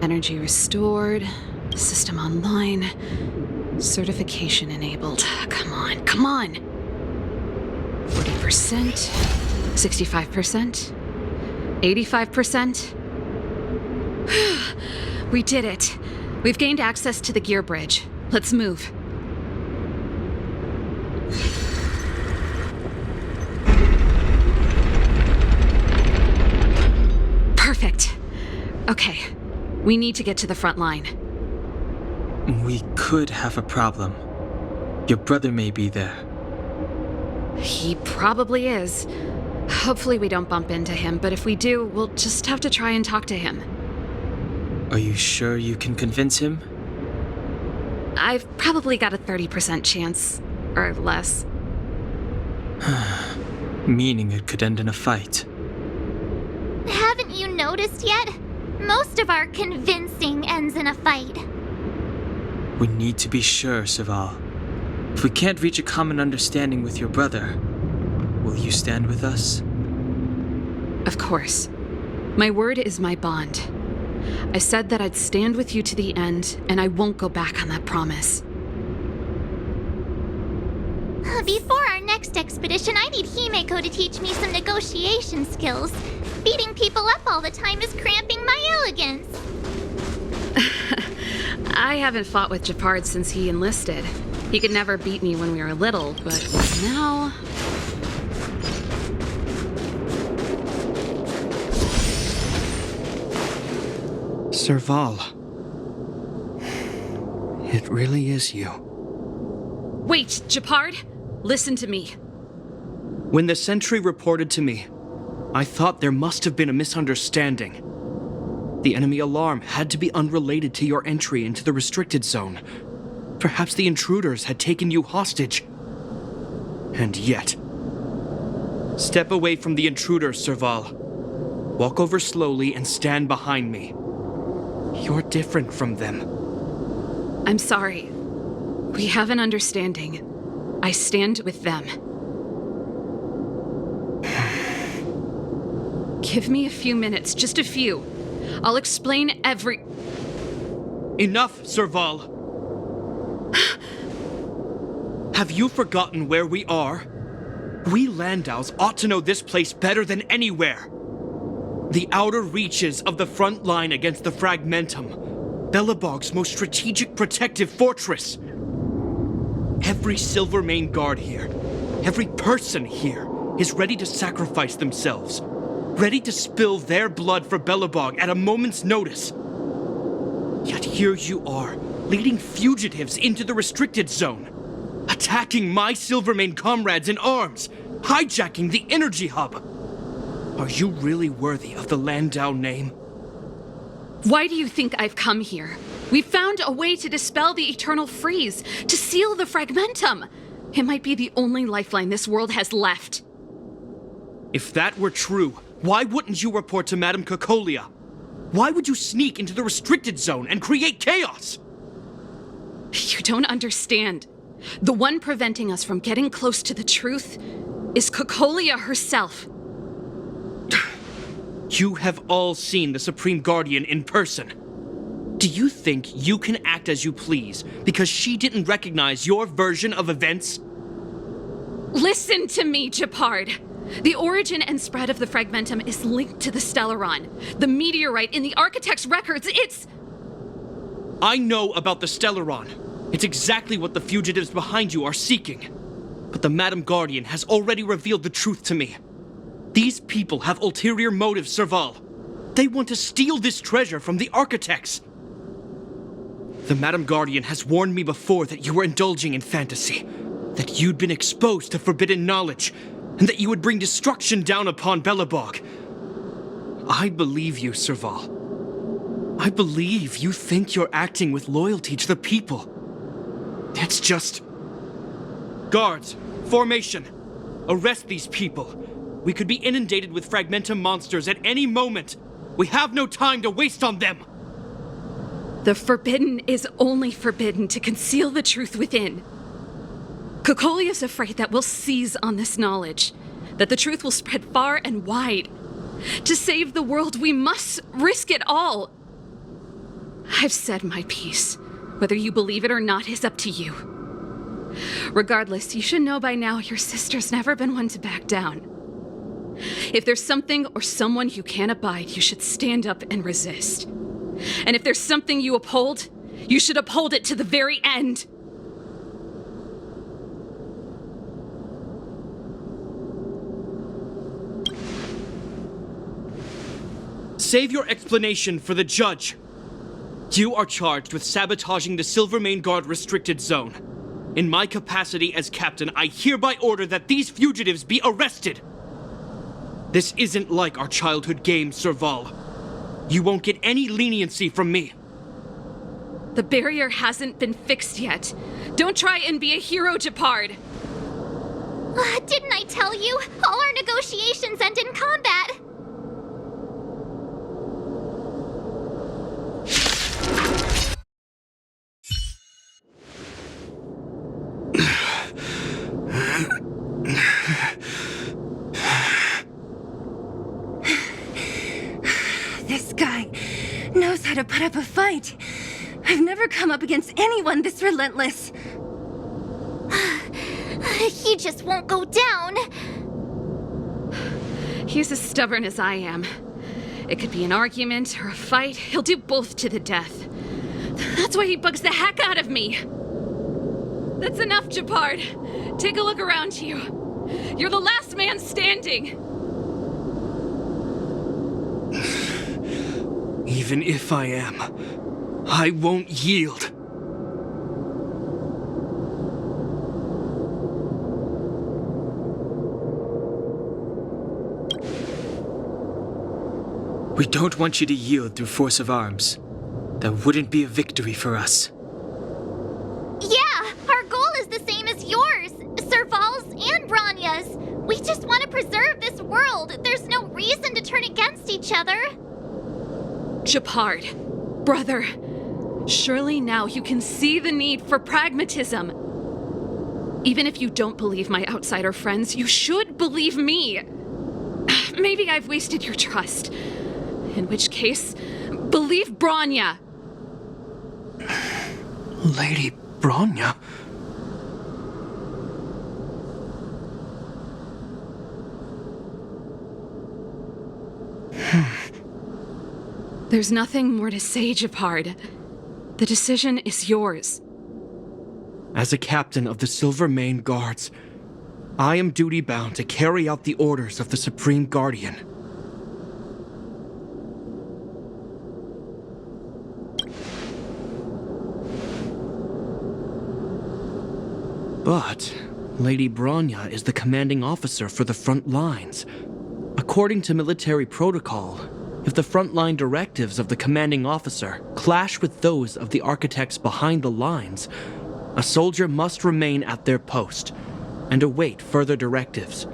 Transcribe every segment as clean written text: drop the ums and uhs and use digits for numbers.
Energy restored. System online. Certification enabled. Come on, come on! 40%. 65%. 85%. We did it. We've gained access to the gear bridge. Let's move. Perfect. Okay. We need to get to the front line. We could have a problem. Your brother may be there. He probably is. Hopefully we don't bump into him, but if we do, we'll just have to try and talk to him. Are you sure you can convince him? I've probably got a 30% chance, or less. Meaning it could end in a fight. Haven't you noticed yet? Most of our convincing ends in a fight. We need to be sure, Serval. If we can't reach a common understanding with your brother, will you stand with us? Of course. My word is my bond. I said that I'd stand with you to the end, and I won't go back on that promise. Before our next expedition, I need Himeko to teach me some negotiation skills. Beating people up all the time is cramping my elegance. I haven't fought with Japard since he enlisted. He could never beat me when we were little, but now... Serval. It really is you. Wait, Japard! Listen to me. When the sentry reported to me, I thought there must have been a misunderstanding. The enemy alarm had to be unrelated to your entry into the restricted zone. Perhaps the intruders had taken you hostage. And yet... Step away from the intruders, Serval. Walk over slowly and stand behind me. You're different from them. I'm sorry. We have an understanding. I stand with them. Give me a few minutes, just a few. I'll explain every... Enough, Serval! Have you forgotten where we are? We Landaus ought to know this place better than anywhere. The outer reaches of the front line against the Fragmentum. Belobog's most strategic protective fortress. Every Silvermane guard here, every person here, is ready to sacrifice themselves. Ready to spill their blood for Belobog at a moment's notice. Yet here you are, leading fugitives into the restricted zone. Attacking my Silvermane comrades in arms, hijacking the energy hub. Are you really worthy of the Landau name? Why do you think I've come here? We found a way to dispel the eternal freeze, to seal the Fragmentum. It might be the only lifeline this world has left. If that were true, why wouldn't you report to Madame Cocolia? Why would you sneak into the restricted zone and create chaos? You don't understand. The one preventing us from getting close to the truth is Cocolia herself. You have all seen the Supreme Guardian in person. Do you think you can act as you please because she didn't recognize your version of events? Listen to me, Japard. The origin and spread of the Fragmentum is linked to the Stellaron. The meteorite in the Architect's records, it's... I know about the Stellaron. It's exactly what the fugitives behind you are seeking. But the Madam Guardian has already revealed the truth to me. These people have ulterior motives, Serval. They want to steal this treasure from the Architects. The Madam Guardian has warned me before that you were indulging in fantasy, that you'd been exposed to forbidden knowledge, and that you would bring destruction down upon Belobog. I believe you, Serval. I believe you think you're acting with loyalty to the people. It's just... Guards, formation. Arrest these people. We could be inundated with Fragmentum monsters at any moment. We have no time to waste on them. The forbidden is only forbidden to conceal the truth within. Cocolia's afraid that we'll seize on this knowledge, that the truth will spread far and wide. To save the world, we must risk it all. I've said my piece. Whether you believe it or not is up to you. Regardless, you should know by now your sister's never been one to back down. If there's something or someone you can't abide, you should stand up and resist. And if there's something you uphold, you should uphold it to the very end. Save your explanation for the judge. You are charged with sabotaging the Silvermane Guard restricted zone. In my capacity as captain, I hereby order that these fugitives be arrested. This isn't like our childhood game, Serval. You won't get any leniency from me. The barrier hasn't been fixed yet. Don't try and be a hero, Japard. Didn't I tell you? All our negotiations end in combat. This guy knows how to put up a fight. I've never come up against anyone this relentless. He just won't go down. He's as stubborn as I am. It could be an argument or a fight. He'll do both to the death. That's why he bugs the heck out of me. That's enough, Japard. Take a look around you. You're the last man standing. Even if I am, I won't yield. We don't want you to yield through force of arms. That wouldn't be a victory for us. Yeah, our goal is the same as yours, Serval's and Branya's. We just want to preserve this world. There's no reason to turn against each other. Japard, brother, surely now you can see the need for pragmatism. Even if you don't believe my outsider friends, you should believe me. Maybe I've wasted your trust. In which case, believe Branya. Lady Branya? There's nothing more to say, Japard. The decision is yours. As a captain of the Silvermane Guards, I am duty-bound to carry out the orders of the Supreme Guardian. But Lady Branya is the commanding officer for the front lines. According to military protocol, if the frontline directives of the commanding officer clash with those of the architects behind the lines, a soldier must remain at their post and await further directives.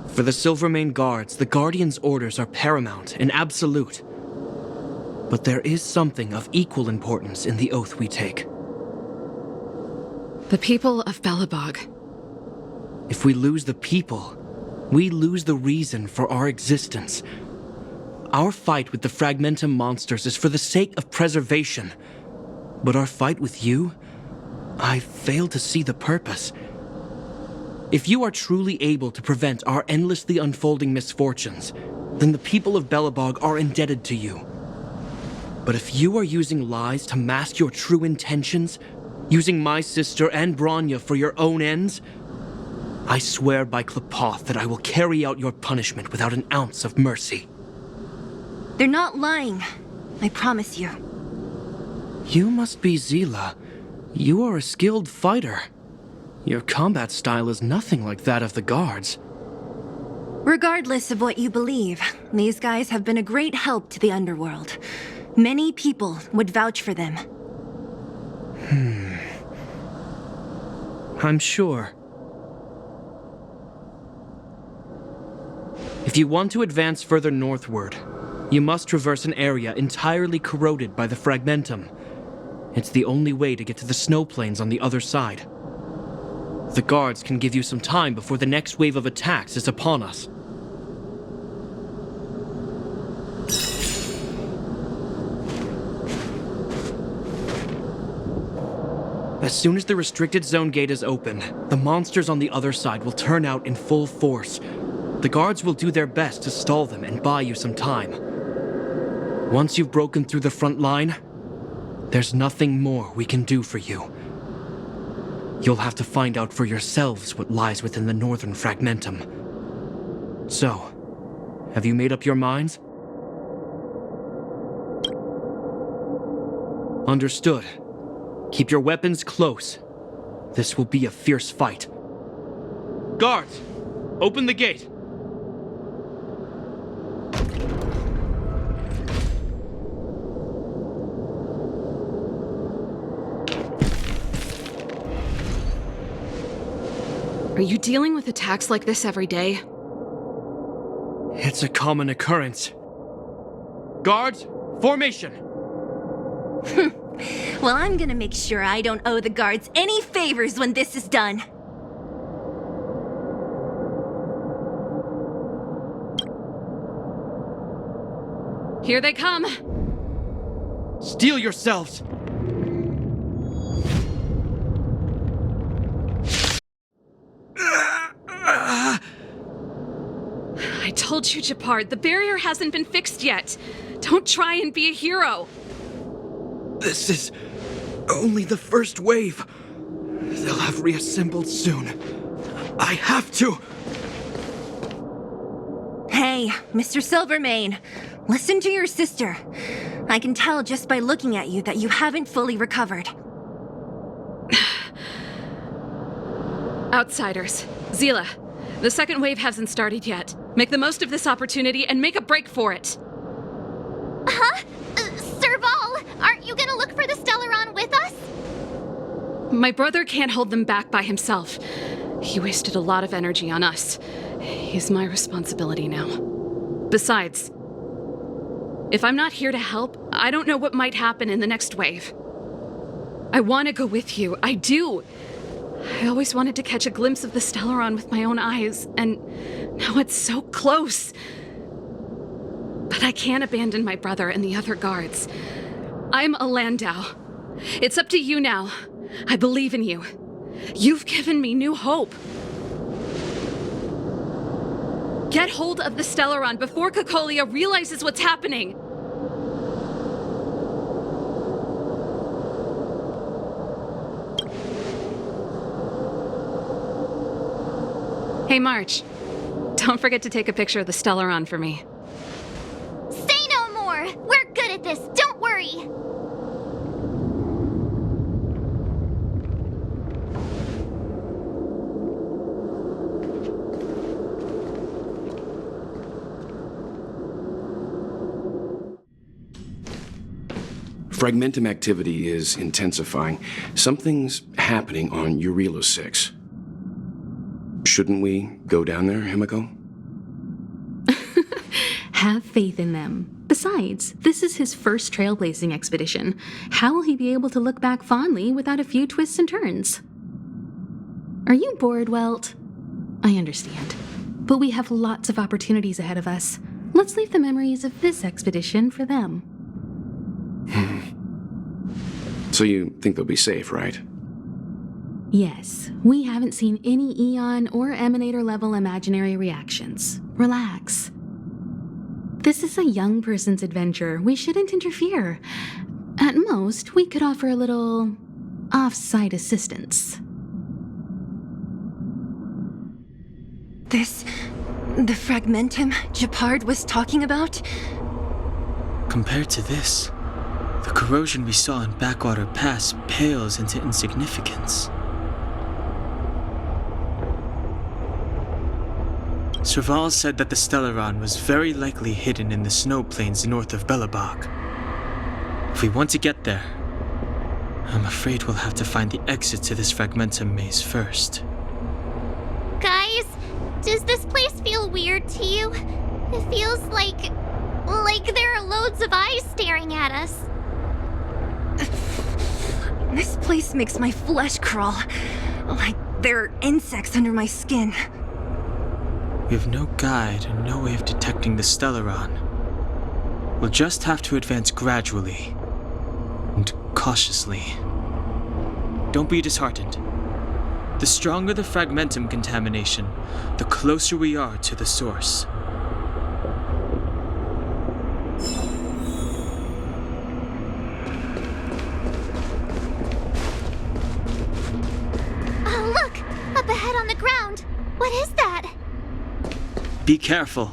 For the Silvermane Guards, the Guardian's orders are paramount and absolute. But there is something of equal importance in the oath we take. The people of Belobog. If we lose the people, we lose the reason for our existence. Our fight with the Fragmentum monsters is for the sake of preservation. But our fight with you, I fail to see the purpose. If you are truly able to prevent our endlessly unfolding misfortunes, then the people of Belobog are indebted to you. But if you are using lies to mask your true intentions, using my sister and Branya for your own ends, I swear by Klapoth that I will carry out your punishment without an ounce of mercy. They're not lying. I promise you. You must be Zila. You are a skilled fighter. Your combat style is nothing like that of the guards. Regardless of what you believe, these guys have been a great help to the underworld. Many people would vouch for them. I'm sure. If you want to advance further northward, you must traverse an area entirely corroded by the Fragmentum. It's the only way to get to the snow plains on the other side. The guards can give you some time before the next wave of attacks is upon us. As soon as the restricted zone gate is open, the monsters on the other side will turn out in full force. The guards will do their best to stall them and buy you some time. Once you've broken through the front line, there's nothing more we can do for you. You'll have to find out for yourselves what lies within the northern fragmentum. So, have you made up your minds? Understood. Keep your weapons close. This will be a fierce fight. Guards, open the gate. Are you dealing with attacks like this every day? It's a common occurrence. Guards, formation! Well, I'm gonna make sure I don't owe the guards any favors when this is done. Here they come. Steel yourselves! I told you, Japard, the barrier hasn't been fixed yet. Don't try and be a hero. This is only the first wave. They'll have reassembled soon. I have to. Hey, Mr. Silvermane, listen to your sister. I can tell just by looking at you that you haven't fully recovered. Outsiders. Zila, the second wave hasn't started yet. Make the most of this opportunity and make a break for it. Huh? Serval, aren't you gonna look for the Stellaron with us? My brother can't hold them back by himself. He wasted a lot of energy on us. He's my responsibility now. Besides, if I'm not here to help, I don't know what might happen in the next wave. I want to go with you. I do. I always wanted to catch a glimpse of the Stellaron with my own eyes, and now it's so close. But I can't abandon my brother and the other guards. I'm a Landau. It's up to you now. I believe in you. You've given me new hope. Get hold of the Stellaron before Cocolia realizes what's happening. Hey, March. Don't forget to take a picture of the Stellaron for me. Say no more! We're good at this, don't worry! Fragmentum activity is intensifying. Something's happening on Jarilo-VI. Shouldn't we go down there, Himiko? Have faith in them. Besides, this is his first trailblazing expedition. How will he be able to look back fondly without a few twists and turns? Are you bored, Welt? I understand. But we have lots of opportunities ahead of us. Let's leave the memories of this expedition for them. So you think they'll be safe, right? Yes, we haven't seen any Eon or Emanator level imaginary reactions. Relax. This is a young person's adventure. We shouldn't interfere. At most, we could offer a little off-site assistance. The fragmentum Japard was talking about? Compared to this, the corrosion we saw in Backwater Pass pales into insignificance. Serval said that the Stellaron was very likely hidden in the snow plains north of Belobog. If we want to get there, I'm afraid we'll have to find the exit to this fragmentum maze first. Guys, does this place feel weird to you? It feels like there are loads of eyes staring at us. This place makes my flesh crawl. Like there are insects under my skin. We have no guide and no way of detecting the Stellaron. We'll just have to advance gradually and cautiously. Don't be disheartened. The stronger the fragmentum contamination, the closer we are to the source. Oh, look! Up ahead on the ground! What is that? Be careful.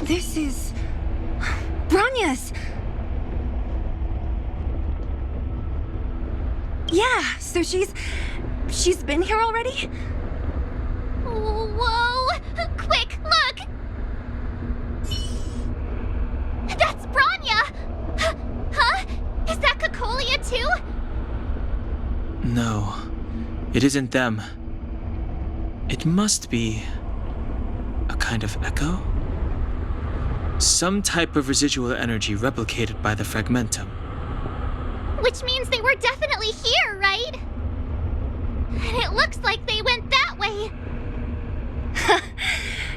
This is... Bronya's! Yeah, so she's been here already? Whoa! Quick, look! That's Bronya! Huh? Is that Cocolia too? No, it isn't them. It must be a kind of echo? Some type of residual energy replicated by the fragmentum. Which means they were definitely here, right? And it looks like they went that way.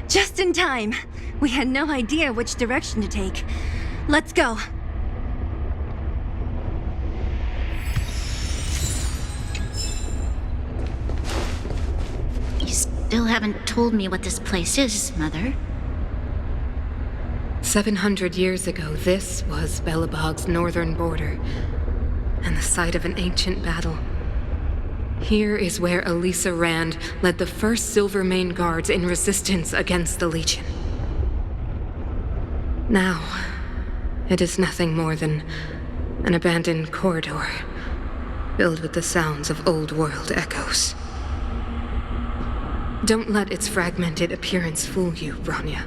Just in time. We had no idea which direction to take. Let's go. You still haven't told me what this place is, Mother. 700 years ago, this was Belobog's northern border, and the site of an ancient battle. Here is where Elisa Rand led the first Silvermane Guards in resistance against the Legion. Now, it is nothing more than an abandoned corridor, filled with the sounds of old-world echoes. Don't let its fragmented appearance fool you, Bronya.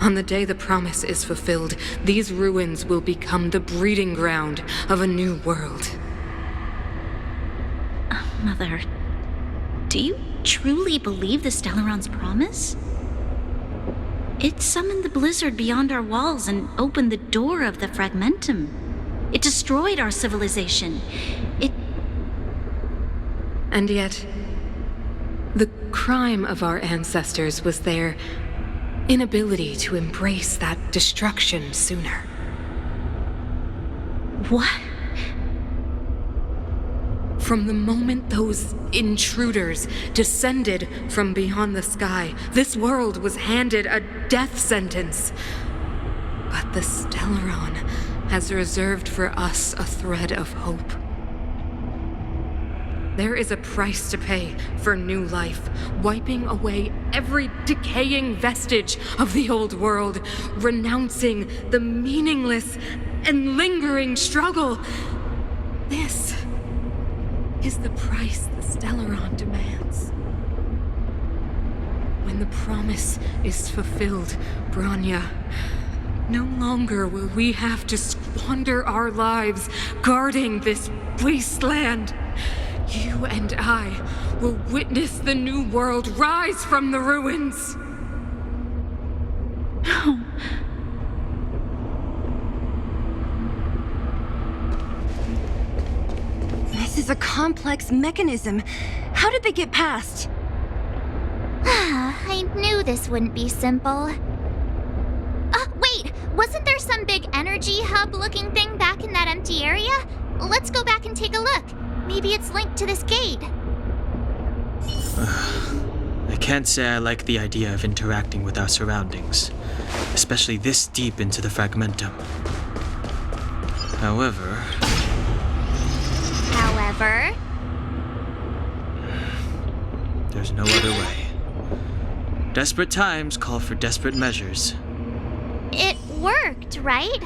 On the day the promise is fulfilled, these ruins will become the breeding ground of a new world. Mother, do you truly believe the Stellaron's promise? It summoned the blizzard beyond our walls and opened the door of the fragmentum. It destroyed our civilization. And yet, the crime of our ancestors was their inability to embrace that destruction sooner. What? From the moment those intruders descended from beyond the sky, this world was handed a death sentence. But the Stellaron has reserved for us a thread of hope. There is a price to pay for new life, wiping away every decaying vestige of the old world, renouncing the meaningless and lingering struggle. This is the price the Stellaron demands. When the promise is fulfilled, Bronya, no longer will we have to squander our lives guarding this wasteland. You and I will witness the new world rise from the ruins. No. This is a complex mechanism. How did they get past? I knew this wouldn't be simple. Wait! Wasn't there some big energy hub-looking thing back in that empty area? Let's go back and take a look. Maybe it's linked to this gate. I can't say I like the idea of interacting with our surroundings, especially this deep into the fragmentum. However, there's no other way. Desperate times call for desperate measures. It worked, right?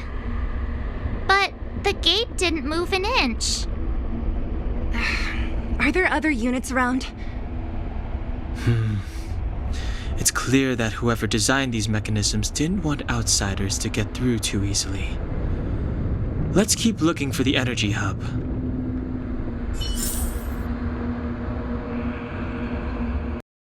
But the gate didn't move an inch. Are there other units around? It's clear that whoever designed these mechanisms didn't want outsiders to get through too easily. Let's keep looking for the energy hub.